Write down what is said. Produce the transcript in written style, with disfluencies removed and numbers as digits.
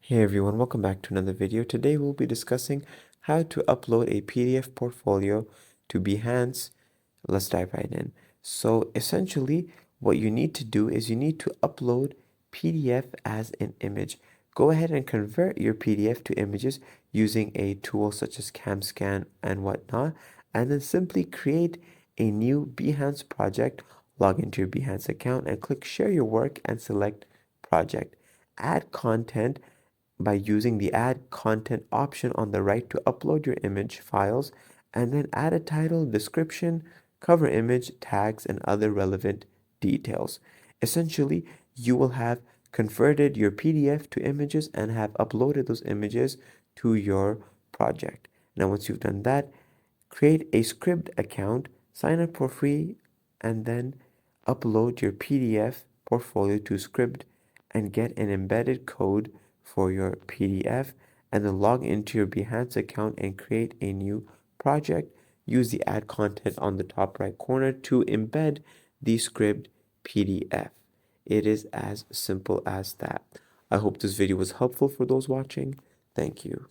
Hey everyone, welcome back to another video. Today we'll be discussing how to upload a PDF portfolio to Behance. Let's dive right in. So essentially, what you need to do is you need to upload PDF as an image. Go ahead and convert your PDF to images using a tool such as CamScan and whatnot, and then simply create a new Behance project, log into your Behance account and click Share Your Work and select Project. Add content by using the add content option on the right to upload your image files, and then add a title, description, cover image, tags, and other relevant details. Essentially, you will have converted your PDF to images and have uploaded those images to your project. Now, once you've done that, create a Scribd account, sign up for free, and then upload your PDF portfolio to Scribd and get an embedded code for your PDF, and then log into your Behance account and create a new project. Use the add content on the top right corner to embed the Scribd PDF. It is as simple as that. I hope this video was helpful for those watching. Thank you.